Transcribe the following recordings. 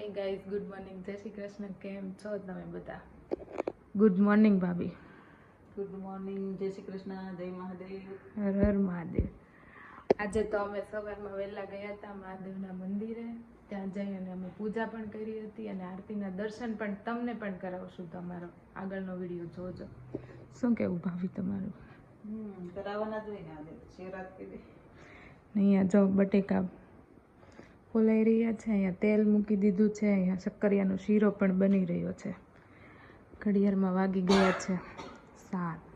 Hey guys, good morning. જય શ્રી કૃષ્ણ. કેમ છો તમે બધા? ગુડ મોર્નિંગ ભાભી. Good morning. જય શ્રી કૃષ્ણ. જય મહાદેવ. હર હર મહાદેવ. આજે તો અમે સવારમાં વહેલા ગયા હતા મહાદેવના મંદિરે. ત્યાં જઈને અમે પૂજા પણ કરી હતી અને આરતીના દર્શન પણ તમને પણ કરાવશું. તમારો આગળનો વિડીયો જોજો. શું કેવું ભાભી તમારું? કરાવવાના જ હોય ને. આજે શિવરાત્રી. અહીંયા જો બટેકા ફોલાઈ રહ્યા છે, અહીંયા તેલ મૂકી દીધું છે, અહીંયા શક્કરિયાનો શીરો પણ બની રહ્યો છે. ઘડિયાળમાં વાગી ગયા છે 7.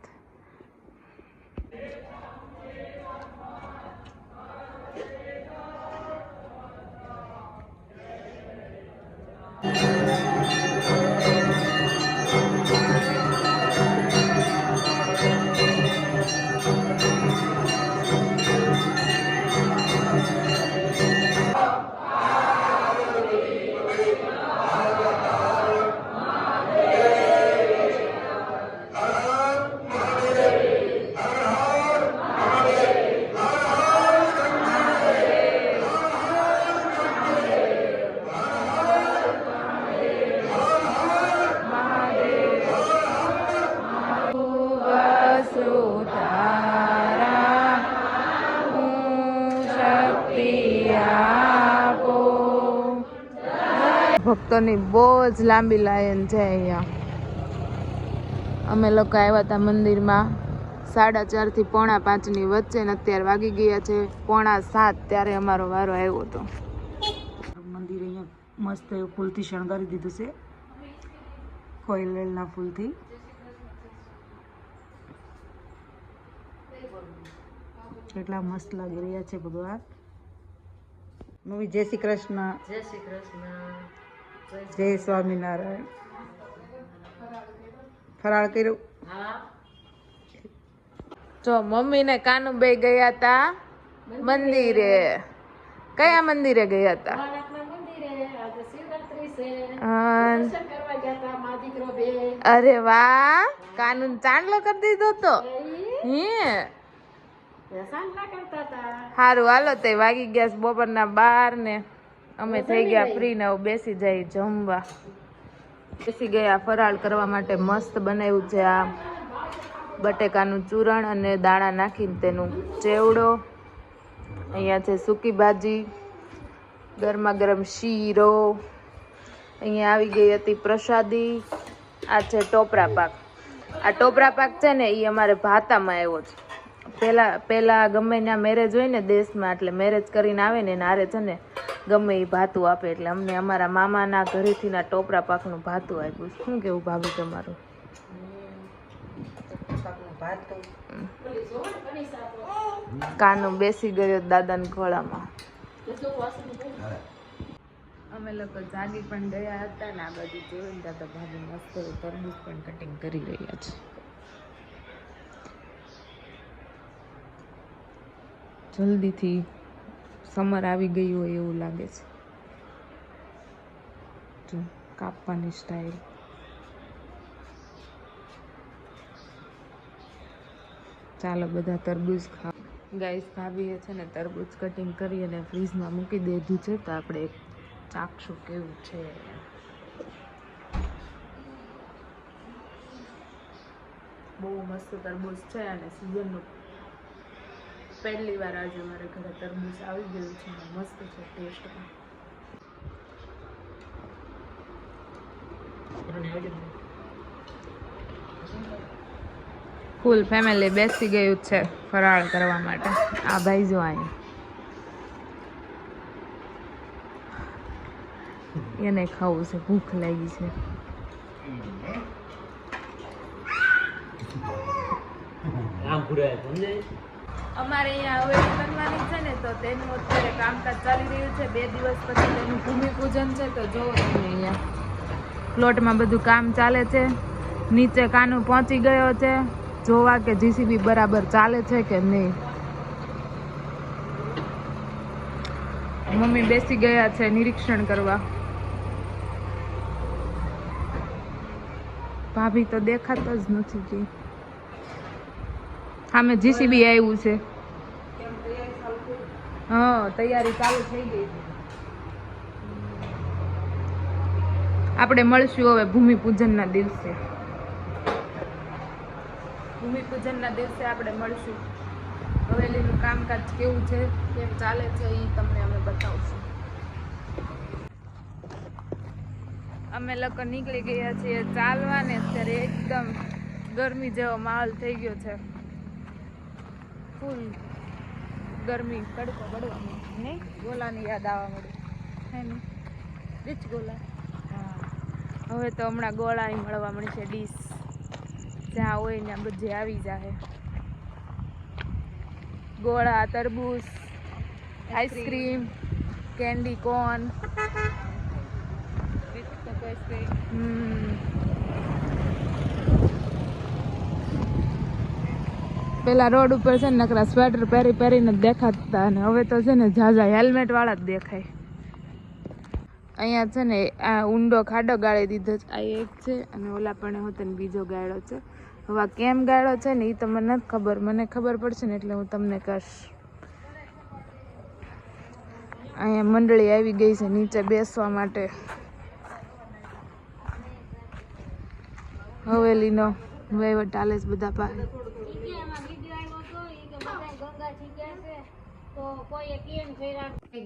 ભક્તોની બહુ જ લાંબી લાઈન છે અહીંયા. અમે લોકો આવ્યા હતા મંદિરમાં 4:30 થી 4:45 ની વચ્ચે ને અત્યારે વાગી ગયા છે 6:45 ત્યારે અમારો વારો આવ્યો હતો. મંદિર અહીંયા મસ્ત ફૂલથી શણગારી દીધું છે, કોયલના ફૂલથી. કેટલા મસ્ત લાગી રહ્યા છે ભગવાન. મમ્મી જય શ્રી કૃષ્ણ. જય શ્રી કૃષ્ણ. જય સ્વામિનારાયણ. ફરાળ કર્યું? જો મમ્મી ને કાનુ બે ગયા હતા મંદિરે. કયા મંદિરે ગયા હતા? અરે વાહ, કાનુ ચાંદલો કરી દીધો તો. સારું હાલો, તે વાગી ગયા બપોરના 12 ને અમે થઈ ગયા ફ્રી ને હવે બેસી જાય જમવા. બેસી ગયા ફરાળ કરવા માટે. મસ્ત બનાવ્યું છે આ બટેકાનું ચૂરણ અને દાણા નાખીને તેનું ચેવડો. અહીંયા છે સૂકી ભાજી, ગરમા ગરમ શીરો. અહીંયા આવી ગઈ હતી પ્રસાદી. આ છે ટોપરા પાક. આ ટોપરા પાક છે ને એ અમારે ભાતામાં આવ્યો છે. પહેલા ગમે ત્યાં મેરેજ હોય ને દેશમાં, એટલે મેરેજ કરીને આવે ને નારે છે ને ગમે એ ભાતું આપે. એટલે અમને અમારા મામાના ઘરેથી ના ટોપરા પાકનું ભાતું આપ્યું. શું કેવું ભાભી તમારું? કાનો બેસી ગયો દાદાના ખોળામાં. અમે લોકો જાગી પણ ગયા હતા ને આ બાજુ જોઈને દાદા ભાભી મસ્ત તરબૂચ પણ કટિંગ કરી રહ્યા છે. જલ્દીથી સમર આવી ગયું હોય એવું લાગે છે. જો કાપવાની સ્ટાઈલ. ચાલો બધા તરબૂચ ખાવ. ગાઈસ ભાભીએ છે ને તરબૂચ કટિંગ કરી અને ફ્રીજમાં મૂકી દીધું છે, તો આપણે ચાખશું કેવું છે. બહુ મસ્ત તરબૂચ છે અને સીઝનનું પહેલી વાર આજે મારે ઘરે તરબૂચ આવી ગયું છે. મસ્ત છે ટેસ્ટ પણ. ફૂલ ફેમિલી બેસી ગયું છે ફરાળ કરવા માટે. આ ભાઈ જો અહીંયા એને ખાવું છે, ભૂખ લાગી છે. અમારે અહીંયા હવે બનવાની છે ને, તો તેનું અત્યારે કામકાજ ચાલી રહ્યું છે. 2 દિવસ પછી તેનું ભૂમિપૂજન છે. તો જોવો તમે અહીંયા પ્લોટમાં બધું કામ ચાલે છે. નીચે કાનુ પહોંચી ગયો છે જોવા કે જીસીબી બરાબર ચાલે છે કે નહીં. મમ્મી બેસી ગયા છે નિરીક્ષણ કરવા. ભાભી તો દેખાતો જ નથી. સામે જીસીબી આવ્યું છે. હા, તૈયારી ચાલુ થઈ ગઈ છે. આપણે મળશું હવે ભૂમિપૂજનના દિવસે. ભૂમિપૂજનના દિવસે આપણે મળશું. હવેલીનું કામકાજ કેવું છે, કેમ ચાલે છે, એ તમને અમે બતાવશું. અમે લોકો નીકળી ગયા છીએ ચાલવા ને અત્યારે એકદમ ગરમી જેવો માહોલ થઈ ગયો છે. ફૂલ ગરમી, તડકો પડવાની નહીં. ગોલાની યાદ આવવા મળી. હે ને રીચ ગોલા. હવે તો હમણાં ગોળા મળવા મળશે. ડીશ જ્યાં હોય ત્યાં બધે આવી જાય. ગોળા, તરબૂચ, આઈસ્ક્રીમ, કેન્ડી કોર્ન. પેલા રોડ ઉપર છે ને નકરા સ્વેટર પહેરી પહેરીને જ દેખાતા, અને હવે તો છે ને ઝાઝા હેલ્મેટ વાળા જ દેખાય. અહીંયા છે ને આ ઊંડો ખાડો ગાળી દીધો છે. આ એક છે અને ઓલા પણ હોતે ને બીજો ગાળો છે. હવે આ કેમ ગાળો છે ને એ તો મને નથી ખબર. મને ખબર પડશે ને એટલે હું તમને કહીશ. અહીંયા મંડળી આવી ગઈ છે નીચે બેસવા માટે. હવેલીનો વહીવટ ચાલે છે બધા પાસે.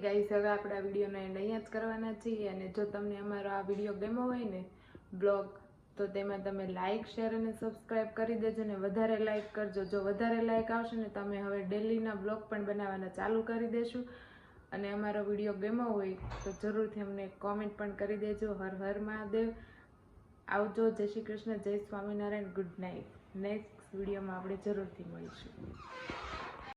ગાઈસ, હવે આપણે આ વિડીયોનો એન્ડ અહીંયા જ કરવાના છીએ. અને જો તમને અમારો આ વિડીયો ગમ્યો હોય ને બ્લોગ, તો તેમાં તમે લાઇક, શેર અને સબસ્ક્રાઈબ કરી દેજો ને વધારે લાઇક કરજો. જો વધારે લાઇક આવશે ને તો અમે હવે ડેલીના બ્લોગ પણ બનાવવાના ચાલુ કરી દઈશું. અને અમારો વિડીયો ગમ્યો હોય તો જરૂરથી અમને કોમેન્ટ પણ કરી દેજો. હર હર મહાદેવ. આવજો. જય શ્રી કૃષ્ણ, જય સ્વામિનારાયણ, ગુડ નાઇટ. નેક્સ્ટ વિડીયોમાં આપણે જરૂરથી મળીશું.